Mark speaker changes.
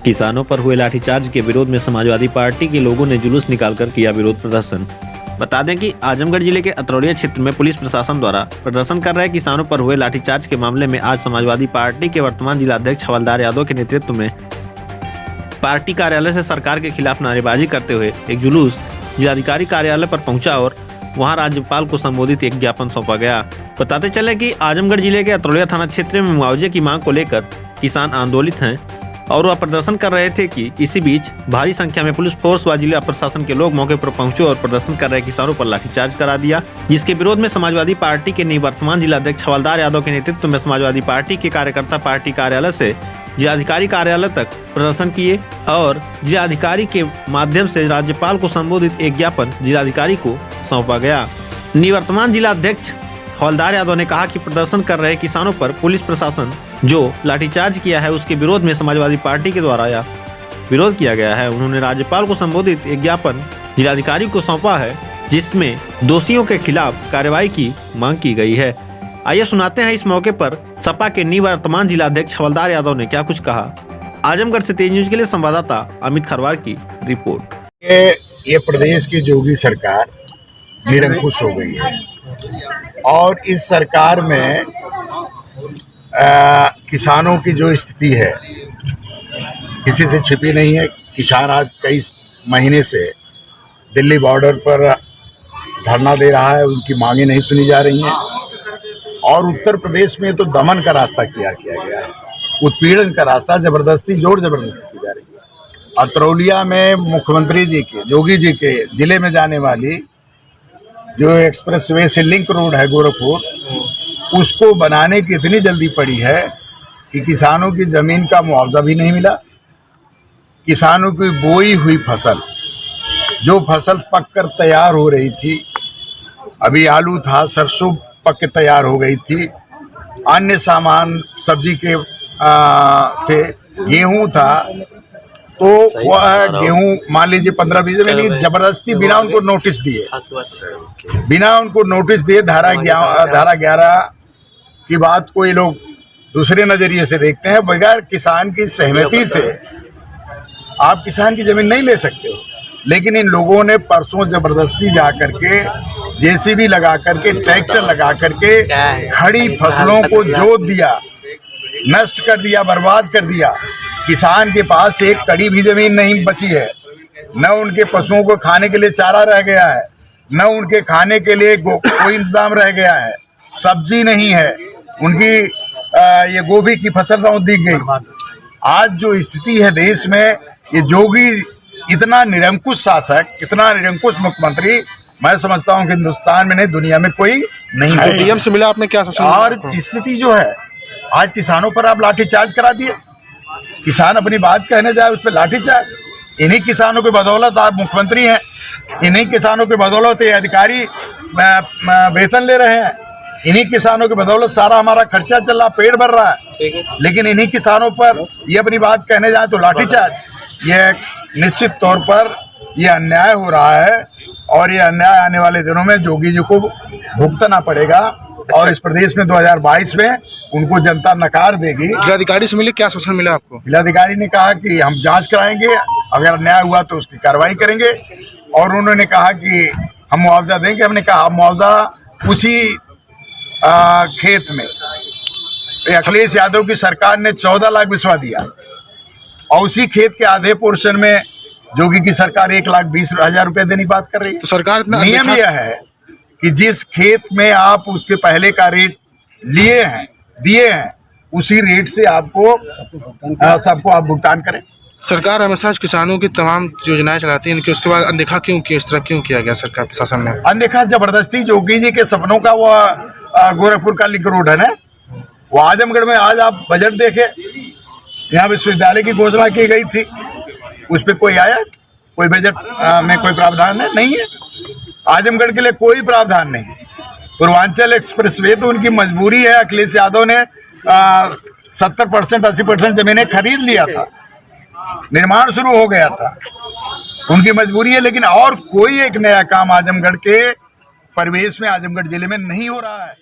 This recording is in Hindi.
Speaker 1: किसानों पर हुए लाठीचार्ज के विरोध में समाजवादी पार्टी के लोगों ने जुलूस निकालकर किया विरोध प्रदर्शन। बता दें कि आजमगढ़ जिले के अतरौलिया क्षेत्र में पुलिस प्रशासन द्वारा प्रदर्शन कर रहे किसानों पर हुए लाठीचार्ज के मामले में आज समाजवादी पार्टी के वर्तमान जिलाध्यक्ष हवलदार यादव के नेतृत्व में पार्टी कार्यालय से सरकार के खिलाफ नारेबाजी करते हुए एक जुलूस जिलाधिकारी कार्यालय पर पहुंचा और वहां राज्यपाल को संबोधित एक ज्ञापन सौंपा गया। बताते चले कि आजमगढ़ जिले के अतरौलिया थाना क्षेत्र में मुआवजे की मांग को लेकर किसान आंदोलित हैं और वह प्रदर्शन कर रहे थे कि इसी बीच भारी संख्या में पुलिस फोर्स व जिला प्रशासन के लोग मौके पर पहुंचे और प्रदर्शन कर रहे किसानों पर लाठीचार्ज करा दिया, जिसके विरोध में समाजवादी पार्टी के निवर्तमान जिलाध्यक्ष हवलदार यादव के नेतृत्व में समाजवादी पार्टी के कार्यकर्ता पार्टी कार्यालय से जिलाधिकारी कार्यालय तक प्रदर्शन किए और जिलाधिकारी के माध्यम से राज्यपाल को संबोधित एक ज्ञापन जिलाधिकारी को सौंपा गया। निवर्तमान जिलाध्यक्ष हवलदार यादव ने कहा कि प्रदर्शन कर रहे किसानों पर पुलिस प्रशासन जो लाठीचार्ज किया है उसके विरोध में समाजवादी पार्टी के द्वारा यह विरोध किया गया है। उन्होंने राज्यपाल को संबोधित एक ज्ञापन जिलाधिकारी को सौंपा है जिसमें दोषियों के खिलाफ कार्रवाई की मांग की गई है। आइए सुनाते हैं इस मौके पर सपा के निवर्तमान जिलाध्यक्ष हवलदार यादव ने क्या कुछ कहा। आजमगढ़ से तेज न्यूज के लिए संवाददाता अमित खरवार की रिपोर्ट।
Speaker 2: ये प्रदेश की जोगी सरकार निरंकुश हो गई है और इस सरकार में किसानों की जो स्थिति है किसी से छिपी नहीं है। किसान आज कई महीने से दिल्ली बॉर्डर पर धरना दे रहा है, उनकी मांगें नहीं सुनी जा रही हैं और उत्तर प्रदेश में तो दमन का रास्ता तैयार किया गया है, उत्पीड़न का रास्ता जबरदस्ती जोर जबरदस्ती की जा रही है। अतरौलिया में मुख्यमंत्री जी के जोगी जी के जिले में जाने वाली जो एक्सप्रेसवे से लिंक रोड है गोरखपुर, उसको बनाने की इतनी जल्दी पड़ी है कि किसानों की ज़मीन का मुआवजा भी नहीं मिला। किसानों की बोई हुई फसल, जो फसल पक कर तैयार हो रही थी, अभी आलू था, सरसों पक के तैयार हो गई थी, अन्य सामान सब्जी के थे, गेहूं था, तो वह गेहूं मान लीजिए 15-20 में नहीं, जबरदस्ती बिना उनको नोटिस दिए धारा 11 की बात को ये लोग दूसरे नजरिए से देखते हैं। बगैर किसान की सहमति से आप किसान की जमीन नहीं ले सकते हो, लेकिन इन लोगों ने परसों जबरदस्ती जा करके जेसीबी लगा करके, ट्रैक्टर लगा करके खड़ी फसलों को जोत दिया, नष्ट कर दिया, बर्बाद कर दिया। किसान के पास एक कड़ी भी जमीन नहीं बची है, न उनके पशुओं को खाने के लिए चारा रह गया है, न उनके खाने के लिए कोई इंतजाम रह गया है, सब्जी नहीं है, उनकी ये गोभी की फसल रौंद दी गई। आज जो स्थिति है देश में, ये जोगी इतना निरंकुश शासक, इतना निरंकुश मुख्यमंत्री मैं समझता हूँ कि हिंदुस्तान में नहीं, दुनिया में कोई नहीं है।
Speaker 3: डीएम से मिला आपने, क्या
Speaker 2: और स्थिति जो है आज किसानों पर आप लाठीचार्ज करा दिए। किसान अपनी बात कहने जाए उस पर लाठीचार्ज। इन्हीं किसानों की बदौलत आप मुख्यमंत्री हैं, इन्हीं किसानों की बदौलत ये अधिकारी वेतन ले रहे हैं, इन्हीं किसानों की बदौलत सारा हमारा खर्चा चल रहा, पेट भर रहा है, लेकिन इन्हीं किसानों पर ये अपनी बात कहने जाए तो लाठीचार्ज। ये निश्चित तौर पर ये अन्याय हो रहा है और ये अन्याय आने वाले दिनों में जोगी जी को भुगतना पड़ेगा और इस प्रदेश में 2022 में उनको जनता नकार देगी।
Speaker 3: जिलाधिकारी से मिले, क्या आश्वासन मिला आपको?
Speaker 2: जिलाधिकारी ने कहा कि हम जांच कराएंगे, अगर अन्याय हुआ तो उसकी कार्रवाई करेंगे और उन्होंने कहा कि हम मुआवजा देंगे। हमने कहा मुआवजा उसी खेत में अखिलेश यादव की सरकार ने 14 लाख बिस्वा दिया और उसी खेत के आधे पोर्शन में जोगी की सरकार 1,20,000 रुपए देने की बात कर रही है।
Speaker 3: तो सरकार
Speaker 2: नियम यह है कि जिस खेत में आप उसके पहले का रेट दिए हैं उसी रेट से आपको सबको आप भुगतान करें।
Speaker 3: सरकार हमेशा किसानों की तमाम योजनाएं चलाती है, इनके उसके बाद अनदेखा क्यों किया, इस तरह क्यों किया गया सरकार प्रशासन ने?
Speaker 2: अनदेखा जबरदस्ती जोगी जी के सपनों का वो गोरखपुर का लिंक रोड है ना, वो आजमगढ़ में आज आप बजट देखे, यहाँ विश्वविद्यालय की घोषणा की गई थी, उस पर कोई आया? कोई बजट में कोई प्रावधान नहीं है। आजमगढ़ के लिए कोई प्रावधान नहीं। पूर्वांचल एक्सप्रेसवे तो उनकी मजबूरी है। अखिलेश यादव ने 70% 80% जमीनें खरीद लिया था, निर्माण शुरू हो गया था, उनकी मजबूरी है, लेकिन और कोई एक नया काम आजमगढ़ के परिवेश में, आजमगढ़ जिले में नहीं हो रहा है।